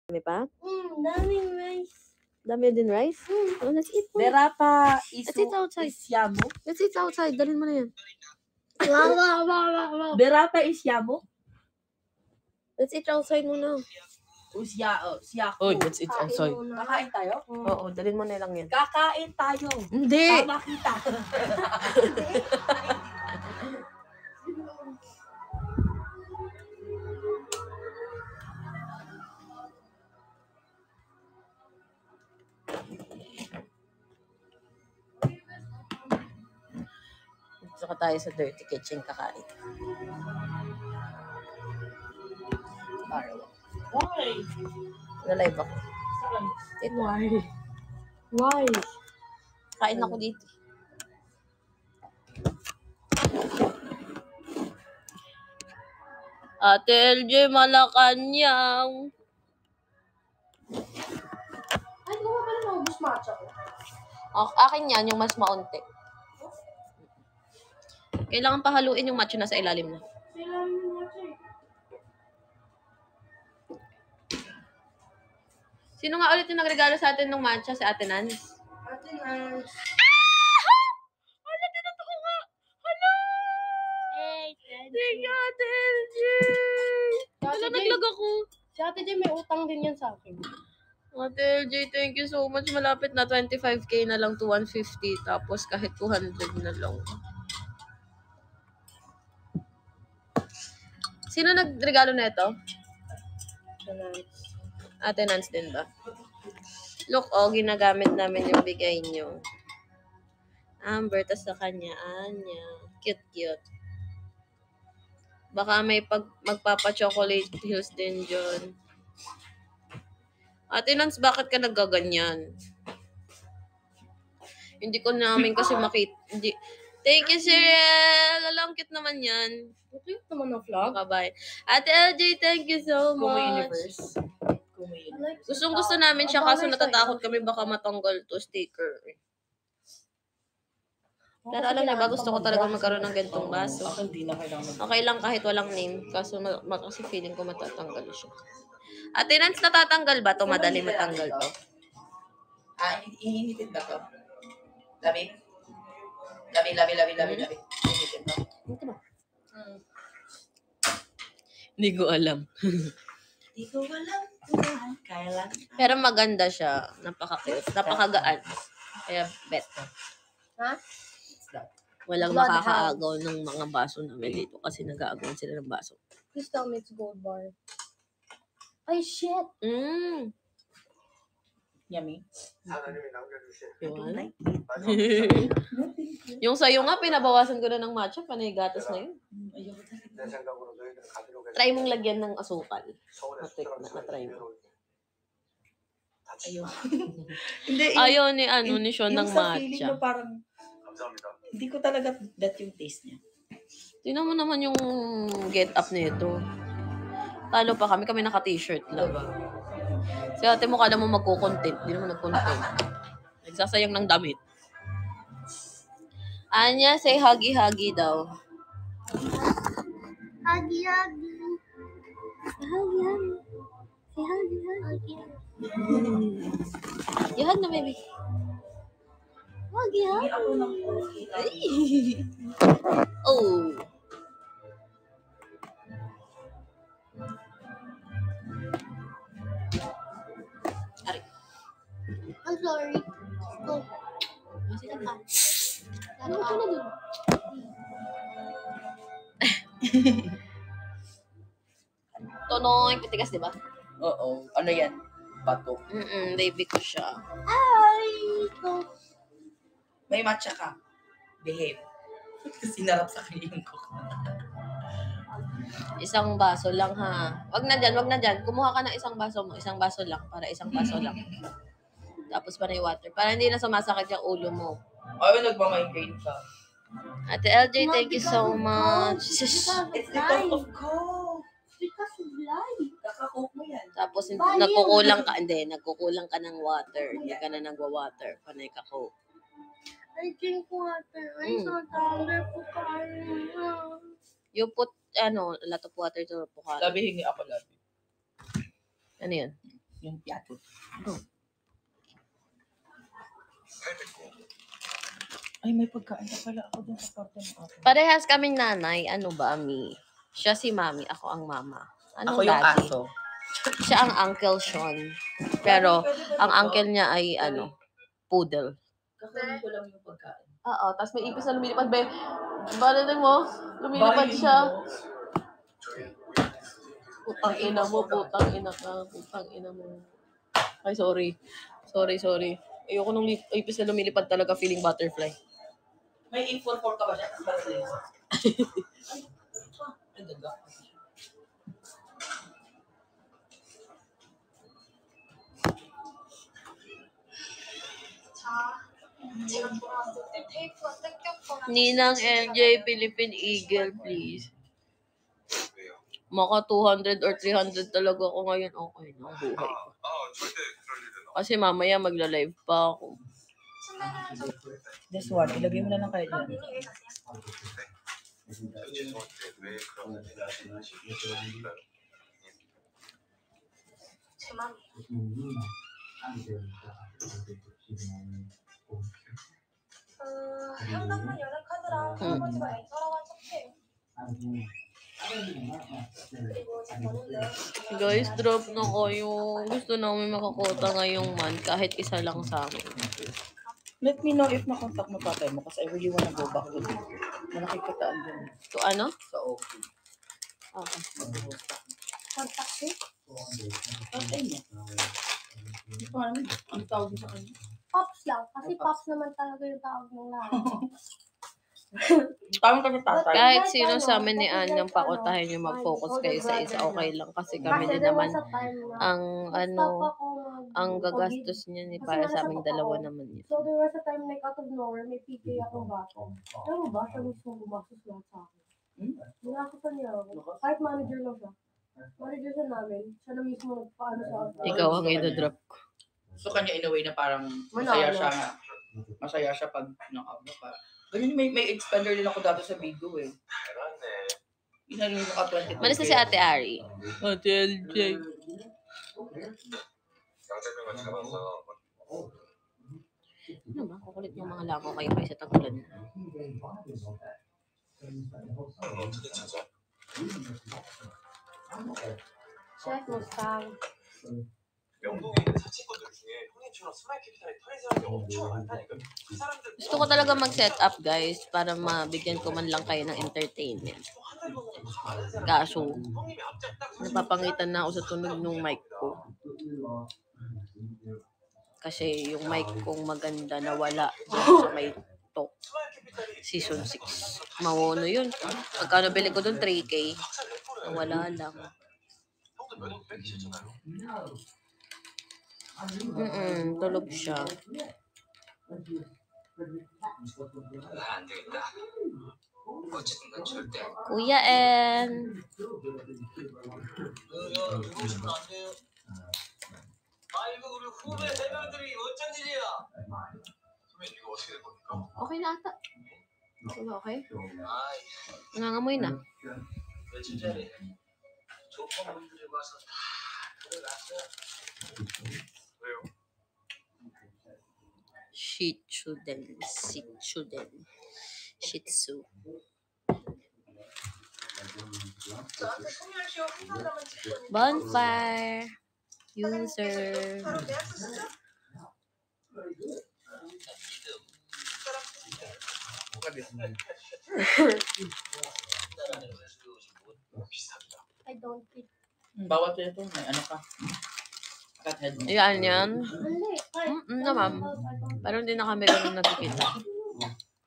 Dami pa? Daming rice. Dami din rice? Oh, let's eat po. Berapa Let's eat outside. isyamo? Let's eat outside. Dalhin mo na yan. Berapa isyamo? Let's eat outside muna. Siyako. Oh, let's eat outside. Kakain tayo? Oo, dalhin mo na lang yan. Kakain tayo. Hindi! Tama kita. Saka tayo sa dirty kitchen kakain. Why? Nalive ako. Why? Kain ako dito. Ate LJ, Malacanang. Ay, gawa ka na naubos matcha ko. Akin yan, yung mas maunti. Kailangan pahaluin yung matcha na sa ilalim na. Kailangan yung matcha eh. Sino nga ulit yung nagregalo sa atin ng matcha? Si Ate Nance? Ate Nance. Hala, tinatoko nga! Hala! Hey, Thank you, Ate LJ! Hala, naglag ako. Si Ate J may utang din yan sa akin. Ate LJ, thank you so much. Malapit na 25k na lang to 150. Tapos kahit 200 na lang. Sino nagregalo na ito? Ate Nance din ba? Look, ginagamit namin yung bigay nyo. Amber, tas sa kanya, Anya. Cute. Baka may magpapa-chocolate hills din dyan. Ate Nance, bakit ka nagaganyan? Hindi ko namin kasi makita. Thank you, Cyril! Alam, cute naman yan. Cute naman ang vlog. Bye-bye. Ate LJ, thank you so much. Gusto namin siya kaso natatakot kami baka matanggal to sticker. Pero alam niyo ba, gusto ko talaga magkaroon ng ganitong baso. Okay lang kahit walang name. Kaso kasi feeling ko matatanggal siya. Ate Nance, natatanggal ba to? Madali matanggal to. Iinitin ba to? Labi? Labi. Iinitin ba? Ito ba? Hindi ko alam. Hindi ko alam kung kailan. Pero maganda siya. Napaka-cute. Napakagaan. Kaya bet. Ha? Walang makakaagaw ng mga baso namin dito kasi nag-aagawan sila ng baso. Please tell me it's gold bar. Ay, shit! Yummy. Yun. Yung sayo nga, pinabawasan ko na ng matcha. Panay gatas na yun. Try mong lagyan ng asukal. Na-try mo. Ayaw ni Sean ng matcha. Yung sa feeling mo parang, hindi ko talaga that yung taste niya. Tingnan mo naman yung get up nito. Talo pa kami naka-t-shirt lang. Si ate mo kala mo magko-content. Hindi naman nag-content. Nagsasayang ng damit. Anya, say huggy-huggy daw. Huggy-huggy. Huggy-huggy. Say huggy-huggy. You hug na, baby. Huggy-huggy. Oh. Ari. I'm sorry. Go. Masita ka. Ano ka na dun? Tonoy, pitigas, di ba? Oo. Ano yan? Bato. Baby ko siya. Ay! Go. May matcha ka. Behave. Sinarap sa kanya yung cook. Isang baso lang, ha? Wag na dyan. Kumuha ka ng isang baso mo. Isang baso lang. Para isang baso lang. Tapos pa na yung water. Para hindi na sumasakit yung ulo mo. Ay, nagmamigraine ka. Ate LJ, thank you so much. It's because of coke. Because of life. Kaka-coke mo yan. Tapos nagkukulang ka ng water. Hindi ka na nagwa-water. Panay ka coke. I drink water. I'm so tired po kayo. You put, a lot of water to Pukara. Labi, hingi ako labi. Ano yun? yung piato. Ay, may pagkain na pala ako dun sa kwarto ng ako. Parehas kaming nanay. Ano ba, Mi? Siya si Mami, ako ang mama. Anong Ako yung daddy? aso. Siya ang Uncle Sean. Pero, ang uncle niya ay, poodle. Kakainin ko lang yung pagkain. Oo, tapos may ipis na lumilipad. Balitin mo? Lumilipad siya. Putang ina mo, putang ina ka, putang ina mo. Ay, sorry. Sorry. Ayoko nung ipis na lumilipad talaga, feeling butterfly. May A44 ka ba siya? Ay, daga. Ninang LJ, Philippine Eagle, please. Maka 200 or 300 talaga ako ngayon. Okay na ang buhay ko. Kasi mamaya magla-live pa ako. This one, ilagay mo na lang kayo dyan. 현관문 여는 카드랑 할아버지가 엔터라고 한 척해. 그리고 제 번호인데 Guys, drop na kayo. Gusto namin makakota ngayong month kahit isa lang sa amin. Let me know if makontak mo tatay mo kasi I really wanna go back to them. Malaki kataan dun. So ano? Sa OK. Okay. kontakte. Tatay mo. Hindi ko alam. Ang tawag mo sa kanya. Pops lang. Kasi Pops naman talaga yung tawag ng lahat. Tawag ka sa tatay. Kahit sino sa amin ni Ann yung pakotahin nyo mag-focus kayo sa isa, okay lang. Kasi kami din naman ang gagastos niya ni para sa aming dalawa naman yun. So there was a time like out of nowhere, may PK akong bato. Alam mo ba, siya mismo gumastos lahat sa akin. Nakakutan niya ako. Kahit manager lang siya. Manager siya namin. Siya na mismo nagpaano sa akin. Ikaw ang ina-drop ko. So kanya in a way na parang masaya siya nga. Masaya siya pag ka. Ganyan may expander din ako dati sa Bigo eh. Inano yung naka 20. Malis na si Ate Ari. Ate LJ. Ano ba? Kukulit yung mga langaw kayo sa tagulan. Chef Mustang. 영국에 있는 사채권들 중에 형님처럼 스마일 캐피탈에 털린 사람이 엄청 많다니까. 그 사람들 Gusto ko talaga mag-set up, guys, para mabigyan ko man lang kayo ng entertainment. Kaso, 형님이 앞장 딱 napapangitan na ako sa tunog ng mic ko. Kasi yung mic kong maganda nawala doon sa may talk. Season 6. Mawono yun. Pagkano bili ko doon, 3K. Nawala lang. 형도 몇억 뺏기셨잖아요. Tulog siya. 안 되겠다. 어쨌든 난 절대. Kuya En. 들어오시면 안 돼요. 아이고 우리 후배 해병들이 어쩐 일이야. 선배님 이거 어떻게 된 겁니까? Okay na ata. Okay? 아이 Nangangamoy na. 며칠 전에 조건분들이 와서 다 들어갔어. 왜요? Shih Tzu din. Shih Tzu. 저한테 소멸시효 한 달만 찍거든요. Bonfire. User. 바로 계약서 쓰죠? I don't fit. Bawat ito, may ano ka. Cut head mo. Yan. Hindi. Naman. Pero hindi na kami ganun nagkikita.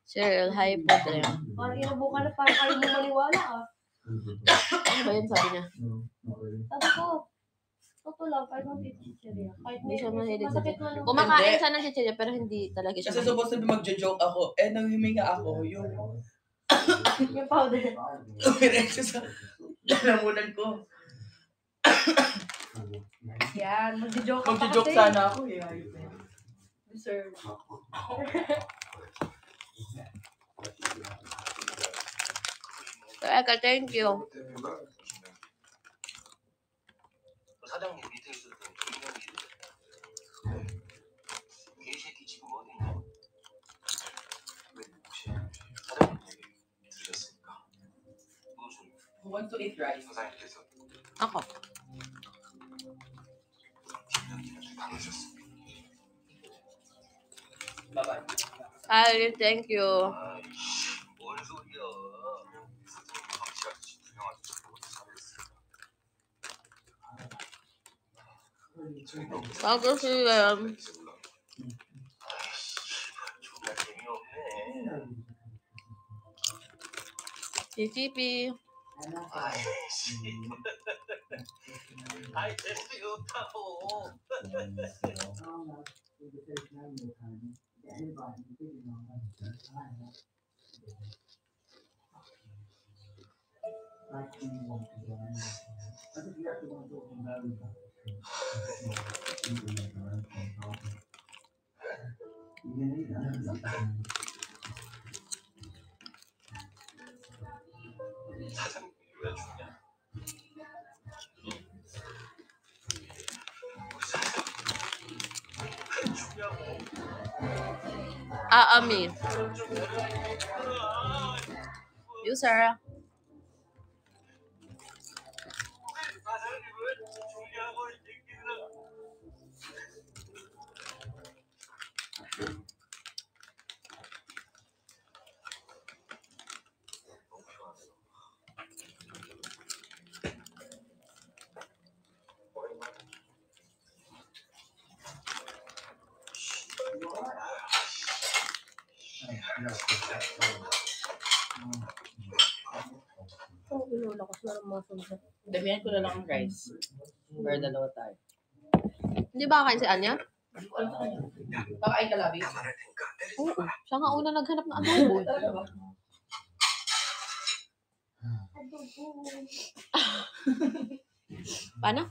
Cheryl, hi po din. Parang inabukan na parang kayo mo maniwala ah. Ano ba yun sabi niya? Sabi ko, totoo lang, I don't eat chichirya. Kahit Hindi siya mahilig sa masakit man ang Kumakain siya ng chichirya pero hindi talaga siya Kasi mahilig. supposed to be magjo-joke ako. Nanghiminga ako. Yung yung powder. umiretso sa lalamunan ko. Yan, magjo-joke ka pa Magjo-joke kasi. sana ako eh. Sir. Eka, thank you. 사장님 밑에 있었던 조인영 씨도 wants to eat rice? 선생님께서 Ako. 김현님한테 당하셨습니다. Bye-bye. Ay, thank you. 아이씨, 뭔 소리야. 선생님 방치하듯이 투명하지 못해 살렸어요. Bago sila. 정말 재미없네. TTP. 아이씨. 아이, 재수가 없다고. 사장님이 왜 죽냐? 우리 사장님 왜 죽냐고. Aami. User. 사장님 왜 죽냐고, 이 새끼들아. 너무 시원하네요. 오랜만에. Oh, inulakas na ng mga sunset. Damihan ko na lang ang rice. Para dalawa tayo. Hindi ba kain si Anya? Hindi ko alam sa kanya. Baka ay kalabi. 말할 테니까 때리지 Oo. 마. Siya nga una naghanap ng adobo. Talaga ba? Paano?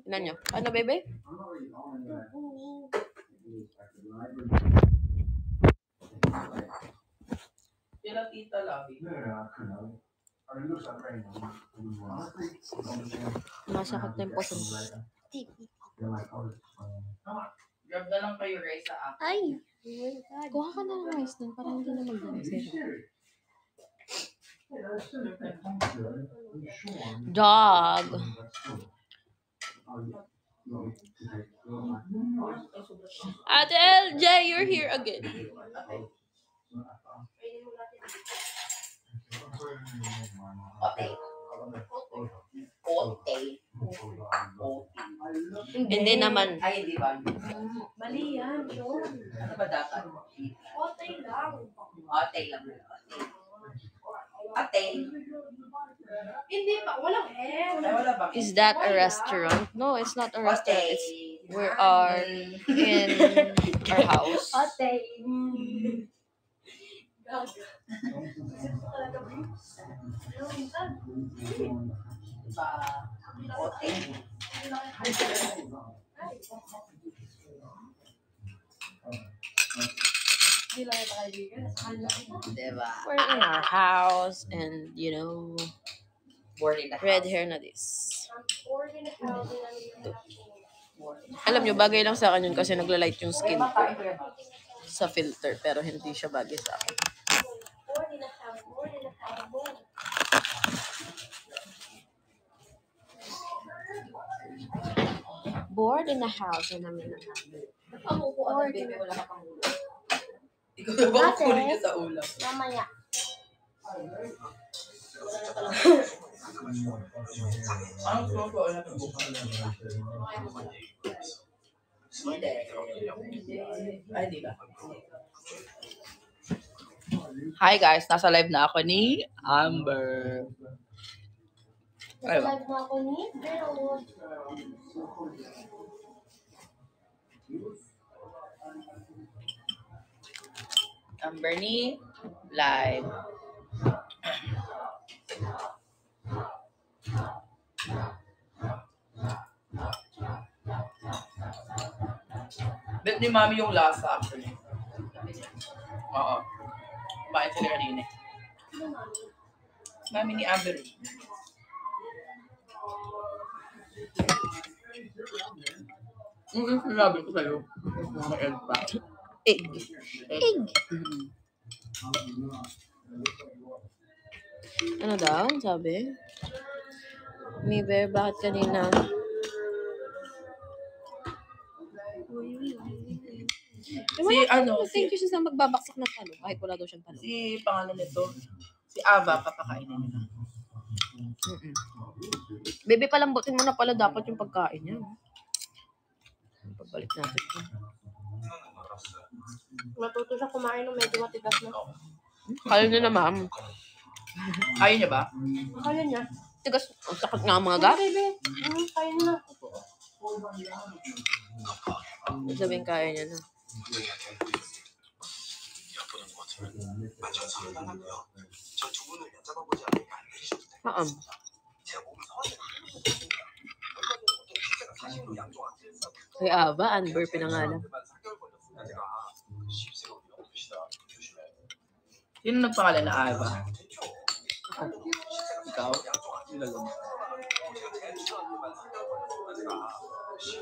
Ilan niyo? Paano, bebe? Tira tita labi. Masakit na yung poso. Grab na lang kayo rice sa akin. Ay! Kuha ka na ng rice nun para hindi na mag-rice. Dog! Ate LJ, you're here again. Ote. Ote. Hindi naman. Ay, hindi ba? Mali yan, yun. Ano ba dapat? Otay lang. Ote lang. Ote. Hindi pa, walang Ay, L. wala ba? Is that a restaurant? No, it's not a restaurant. It's we are in our house. Otay. Ote. Hindi lang ito kaibigan. Nasa kanya. Diba? We're in our house and, you know, Boarding na red hair na this. Ang board in the house na namin. Alam nyo, bagay lang sa akin yun kasi naglalight yung skin ko Kain ko yan. sa filter pero hindi siya bagay sa akin. Board in the house. Board in the house. Board. Bored in the house na namin na. Ang upuan ng baby, wala ka pang ulam. Ikaw na ba ang kunin niya sa ulam? Mamaya. Anong sumasawa na ito? Hindi. Ay, di ba? Hi guys, nasa live na ako ni Amber. Ay, ba? Live na ako ni Pero. Amber ni live. Bet ni Mami yung lasa actually. Oo. Kumain sila kanina. Mami ni Amber. Sinabi ko sa'yo. May egg pa. Egg. Egg. Ano daw? Sabi? Miber, bakit kanina? Thank you siya sa magbabaksak ng talo. Kahit wala daw siyang talo. Si pangalan nito, si Ava, papakainin nila. Baby, palambutin mo na pala dapat yung pagkain niya. Pagbalik natin. Matuto siya kumain ng medyo matigas na. Kaya niya na, ma'am. Ayaw niya ba? Kaya niya. Tigas, ang sakit nga mga gas. Baby, kaya niya na. Sabihin kaya niya na. Maam. Kay Ava, Amber pinangalan. Sino nagpangalan na Ava? Ako. Ikaw?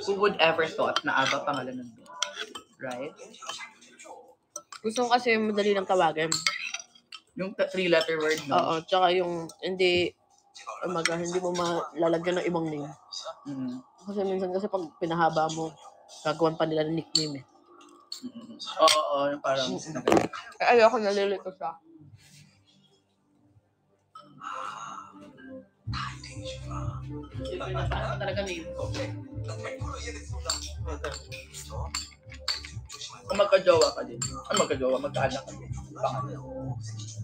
Who would ever thought na Ava pangalan nun? Right? Gusto ko kasi madali lang tawagin. Yung 3-letter word, no? Oo, tsaka yung hindi mo malalagyan ng ibang name. Mm-hmm. Kasi minsan kasi pag pinahaba mo, gagawan pa nila ng nickname eh. Oo, yung parang... Kaya ayoko nalilito siya. Talaga name ko. Kung magka-jowa ka din. Magka-jowa, magkaanak ka din.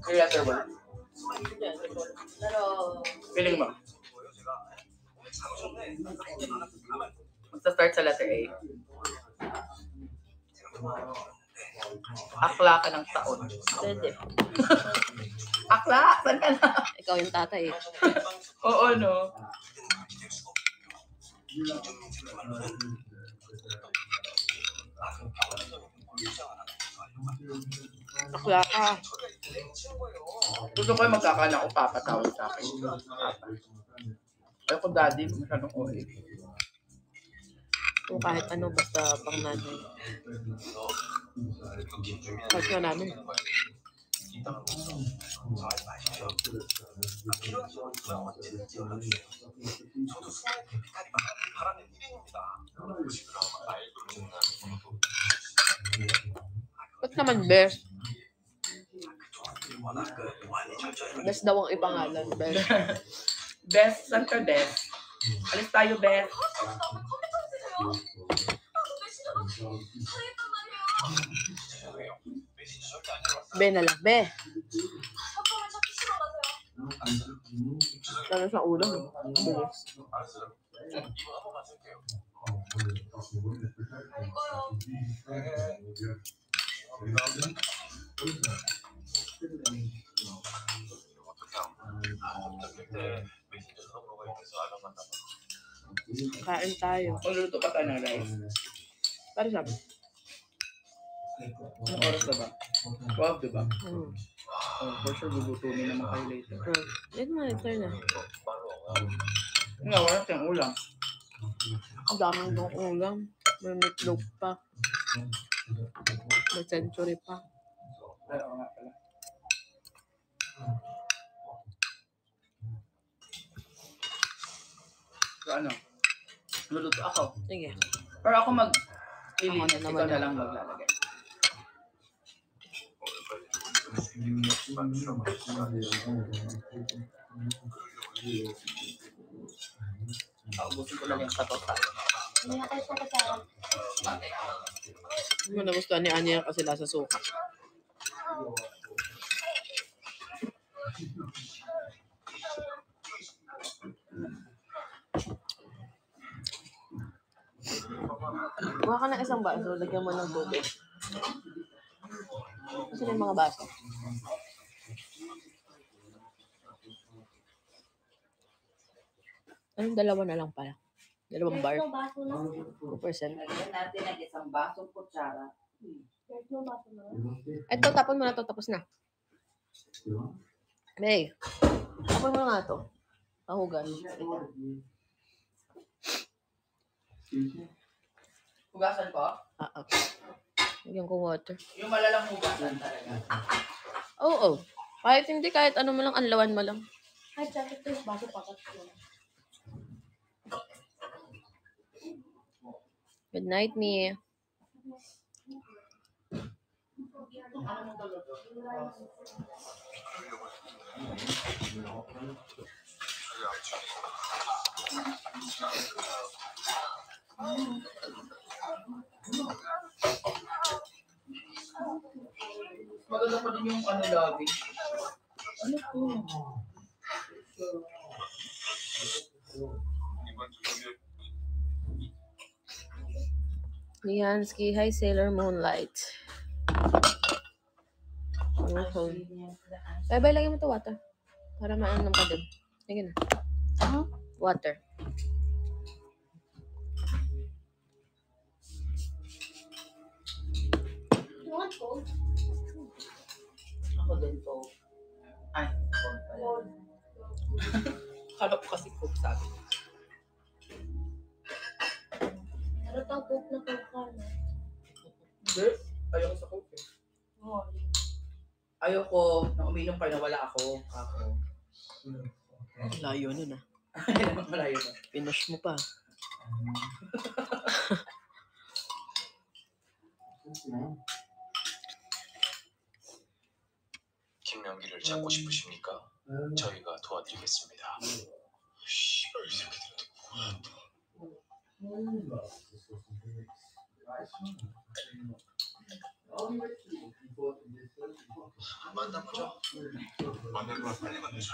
Three-letter word. Pero, Feeling mo? Magsa-start sa letter A. Akla ka ng taon. pwede. Akla! Saan ka na? Ikaw yung tatay eh. Oo, no? Akla ka. Gusto ko yung magkakaanak ko, papatawag sa akin. Ayaw ko daddy, masyadong OA. O kahit ano, basta pang nanay. Kahit nga namin. Ba't naman best? Best daw ang ipangalan, best. Best, saan ka best? Alis tayo, best. Be na lang, be. Lalo sa ulam. Bilis. Kain tayo. Magluluto pa tayo ng rice. Para sabi. Anong oras na ba? 12, diba? Oh, for sure, gugutumin naman kayo later. Yan mo, ito na. Nga, wala tayong ulam. Ang daming dong ulam. May meatloaf pa. May century pa. Ay, oo nga pala. So ano? Luluto ako. Sige. Pero ako mag-lilinis, Ako na ikaw naman. na lang maglalagay. Paubusin ko lang yung katotal. Hindi na tayo sa kasama. Hindi mo nagustuhan ni Anya kasi lasa suka. Kuha ka ng isang baso, lagyan mo ng tubig. Kasi yung mga baso. Ayun, dalawa na lang pala. Dalawang bar. There's no baso na. 2%. Lagyan natin ng isang basong kutsara. There's no baso na. Ito, tapon mo na to. Tapos na. May. Tapon mo na nga to. Pahugan. Hugasan ko? Lagyan ko water. Yung malalang hugasan talaga. Oo. Kahit hindi, kahit ano mo lang, anlawan mo lang. Kahit sa ito yung baso patat ko. Good night, me. Maganda pa din yung ano lobby. Ano to? Liansky, hi Sailor Moonlight. Bye-bye, lagyan mo to water. Para maanam ka din. Lagyan na. Water. You want cold? Ako din to. Ay, cold pala. Cold. Kala ko kasi cook sabi. Ano tang coke na coke ka na? Hindi. Ayoko sa coke eh. Oo. Ayoko na uminom kayo na wala ako. Layo nun ah. Malayo na. Pinush mo pa. 김명기를 잡고 싶으십니까? 저희가 도와드리겠습니다. 씨발 이 새끼들 만나보자. 만나고 빨리 만나자.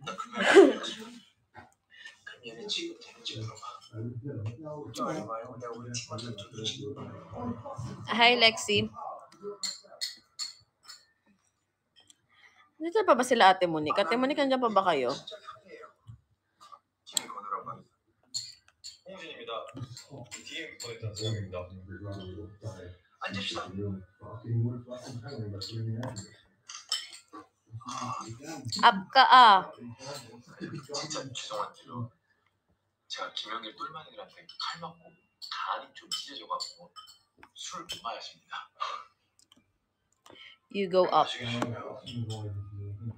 나 그러면 얘네 지금 되는지 물어봐. 아니 말고 내가 우리 팀한테 두드러지. Hi, Lexi. Dito pa ba sila Ate Monique? Ate Monique, nandiyan pa ba kayo? 팀이 거느라고 합니다. 홍진입니다. DM 보냈던 사람입니다. 앉읍시다. Up ka ah. 진짜 죄송한데요. 제가 김영길 똘마니들한테 칼 맞고 간이 좀 찢어져갖고 술 못 마십니다. You go up. 마시기 싫어요.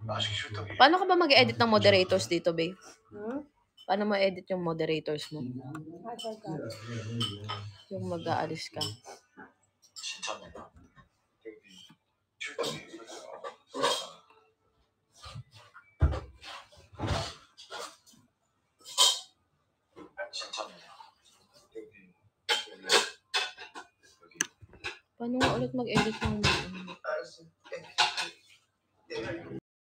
마시기 싫다고. Paano ka ba mag-edit ng moderators dito, babe? Hmm? Paano ma-edit yung moderators mo? I forgot. Yung mag-aalis ka. 진짜입니다. 여기 출동이 진짜입니다. 여기 Paano nga ulit mag-edit ng... 알았어.